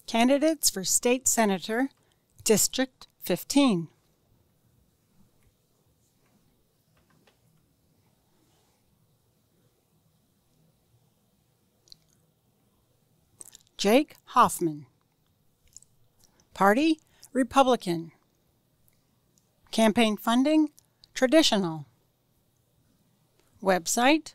Candidates for State Senator, District 15. Jake Hoffman. Party, Republican. Campaign funding, traditional. Website,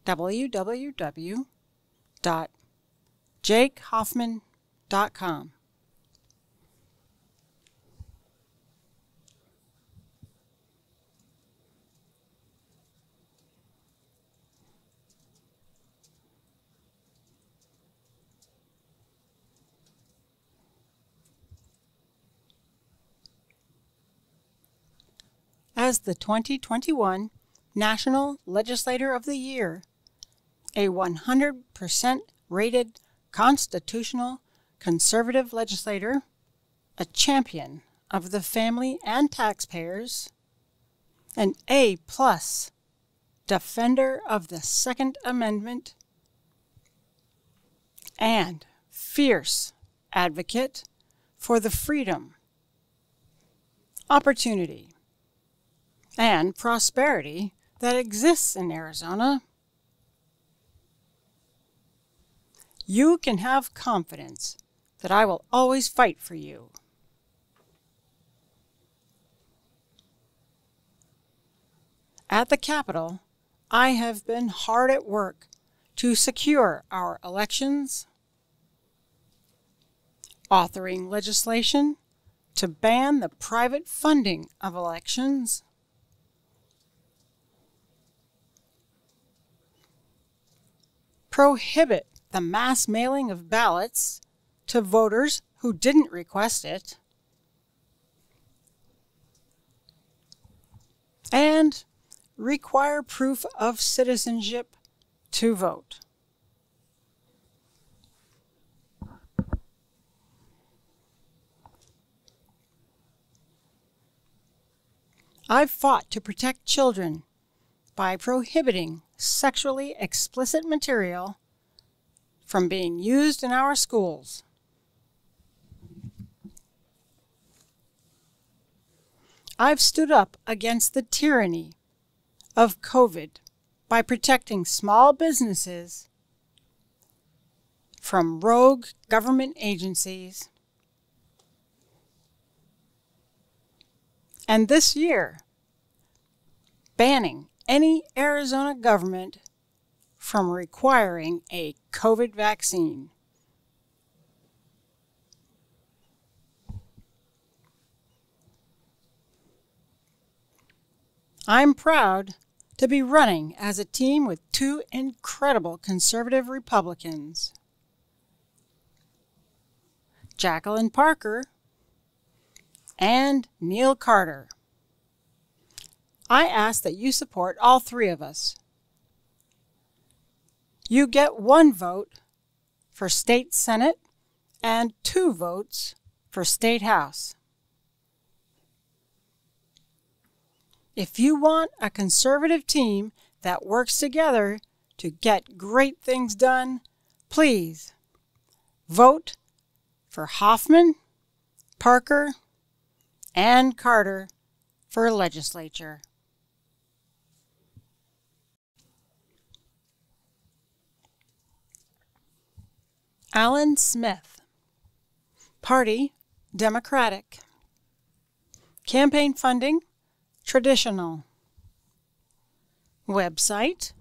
www.jakehoffman.com. As the 2021 National Legislator of the Year, a 100% rated constitutional conservative legislator, a champion of the family and taxpayers, an A+ defender of the Second Amendment, and fierce advocate for the freedom, opportunity, and prosperity that exists in Arizona, you can have confidence that I will always fight for you. At the Capitol, I have been hard at work to secure our elections, authoring legislation to ban the private funding of elections, prohibit the mass mailing of ballots to voters who didn't request it, and require proof of citizenship to vote. I've fought to protect children by prohibiting sexually explicit material from being used in our schools. I've stood up against the tyranny of COVID by protecting small businesses from rogue government agencies. And this year, banning any Arizona government from requiring a COVID vaccine. I'm proud to be running as a team with two incredible conservative Republicans, Jacqueline Parker and Neil Carter. I ask that you support all three of us. You get 1 vote for State Senate and 2 votes for State House. If you want a conservative team that works together to get great things done, please vote for Hoffman, Parker, and Carter for legislature. Alan Smith. Party, Democratic. Campaign funding, traditional. Website,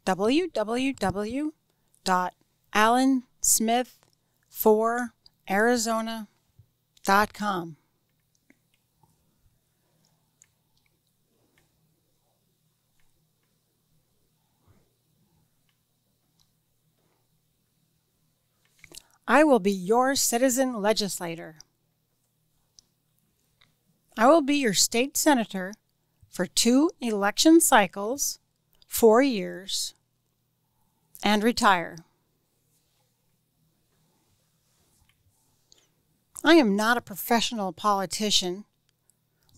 www.allansmith4arizona.com. I will be your citizen legislator. I will be your state senator for 2 election cycles, 4 years, and retire. I am not a professional politician,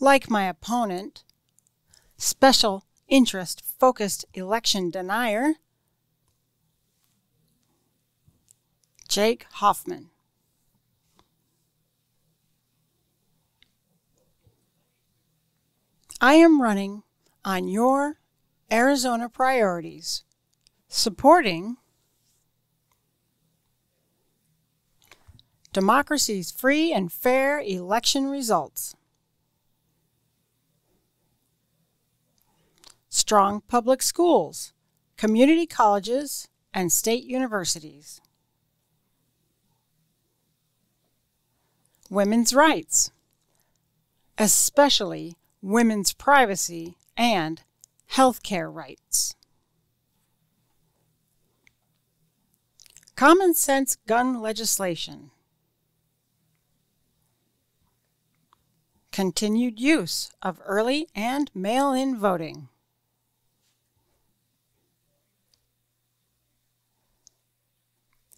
like my opponent, special interest-focused election denier, Jake Hoffman. I am running on your Arizona priorities, supporting democracy's free and fair election results, strong public schools, community colleges, and state universities, women's rights, especially women's privacy and health care rights, common sense gun legislation, continued use of early and mail-in voting,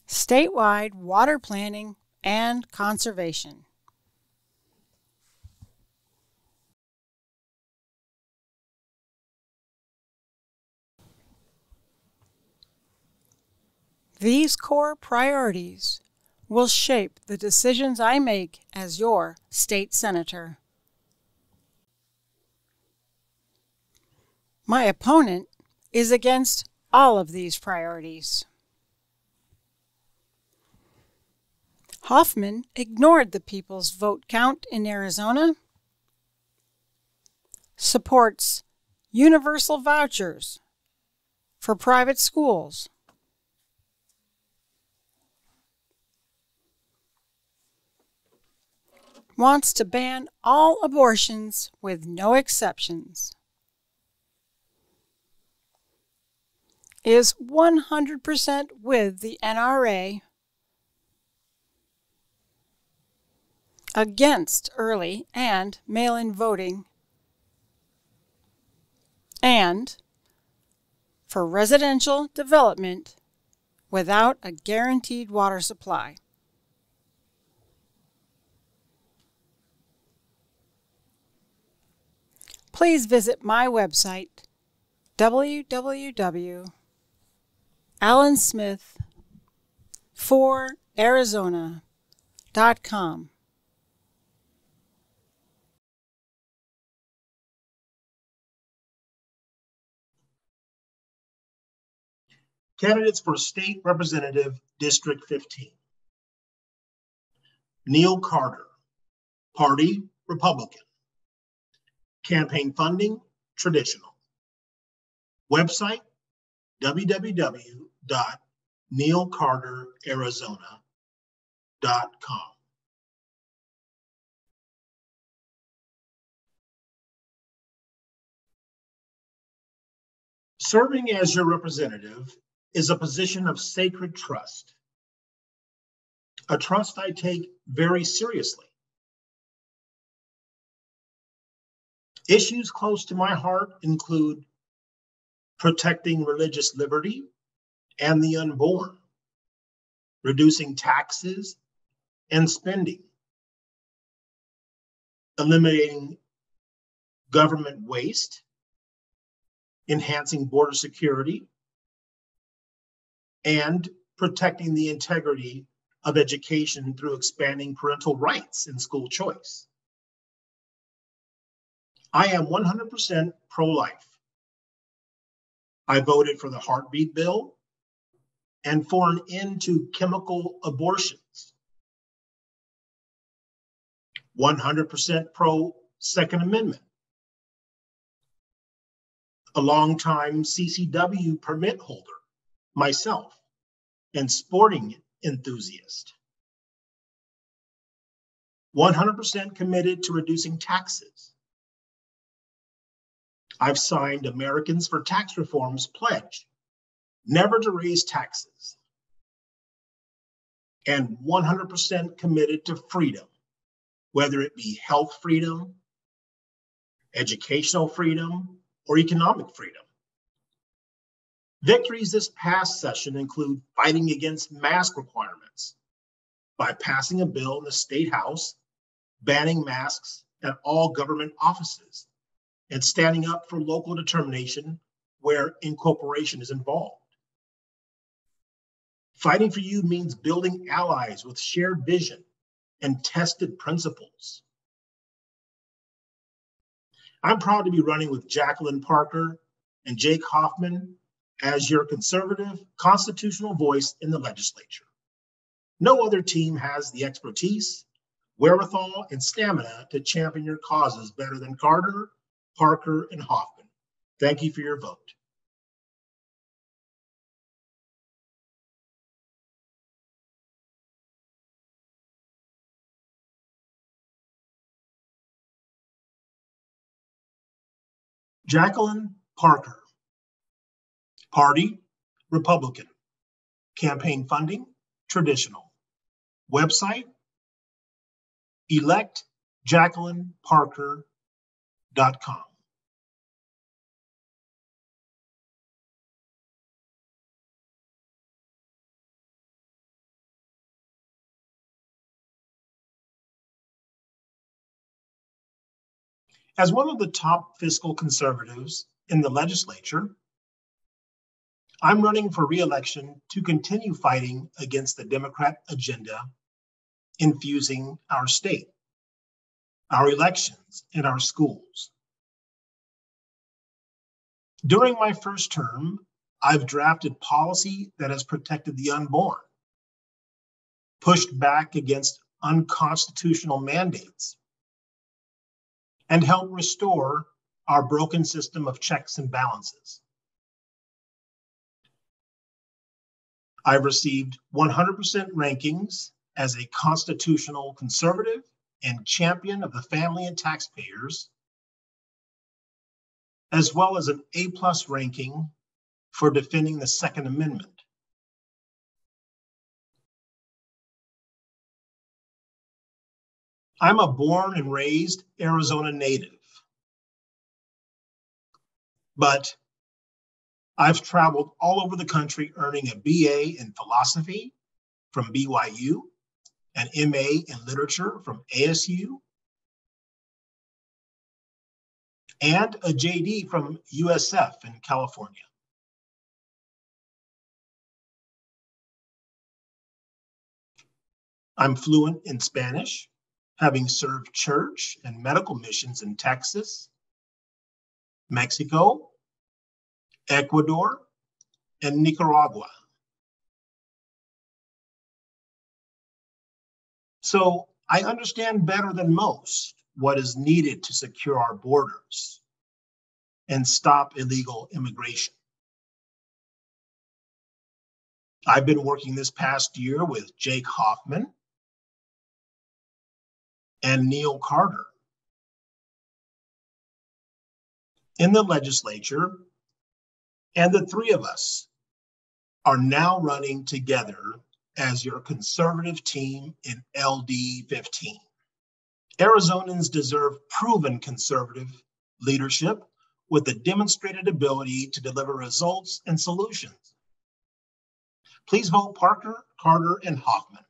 statewide water planning and conservation, these core priorities will shape the decisions I make as your state senator. My opponent is against all of these priorities. Hoffman ignored the people's vote count in Arizona, supports universal vouchers for private schools, wants to ban all abortions with no exceptions, is 100% with the NRA, against early and mail-in voting, and for residential development without a guaranteed water supply. Please visit my website, www.allensmith4arizona.com. Candidates for State Representative District 15. Neil Carter, Party Republican. Campaign funding, traditional. Website, www.neilcarterarizona.com. Serving as your representative is a position of sacred trust, a trust I take very seriously. Issues close to my heart include protecting religious liberty and the unborn, reducing taxes and spending, eliminating government waste, enhancing border security, and protecting the integrity of education through expanding parental rights and school choice. I am 100% pro-life. I voted for the heartbeat bill and for an end to chemical abortions. 100% pro-Second Amendment. A longtime CCW permit holder, myself, and sporting enthusiast. 100% committed to reducing taxes. I've signed Americans for Tax Reform's pledge never to raise taxes, and 100% committed to freedom, whether it be health freedom, educational freedom, or economic freedom. Victories this past session include fighting against mask requirements by passing a bill in the State House banning masks at all government offices and standing up for local determination where incorporation is involved. Fighting for you means building allies with shared vision and tested principles. I'm proud to be running with Jacqueline Parker and Jake Hoffman as your conservative constitutional voice in the legislature. No other team has the expertise, wherewithal, and stamina to champion your causes better than Carter, Parker, and Hoffman. Thank you for your vote. Jacqueline Parker. Party, Republican. Campaign funding, traditional. Website, electjacquelineparker.com. As one of the top fiscal conservatives in the legislature, I'm running for re-election to continue fighting against the Democrat agenda infusing our state, our elections, and our schools. During my first term, I've drafted policy that has protected the unborn, pushed back against unconstitutional mandates, and help restore our broken system of checks and balances. I've received 100% rankings as a constitutional conservative and champion of the family and taxpayers, as well as an A+ ranking for defending the Second Amendment. I'm a born and raised Arizona native, but I've traveled all over the country earning a BA in philosophy from BYU, an MA in literature from ASU, and a JD from USF in California. I'm fluent in Spanish, having served church and medical missions in Texas, Mexico, Ecuador, and Nicaragua. So I understand better than most what is needed to secure our borders and stop illegal immigration. I've been working this past year with Jake Hoffman and Neil Carter in the legislature, and the three of us are now running together as your conservative team in LD 15. Arizonans deserve proven conservative leadership with a demonstrated ability to deliver results and solutions. Please vote Parker, Carter, and Hoffman.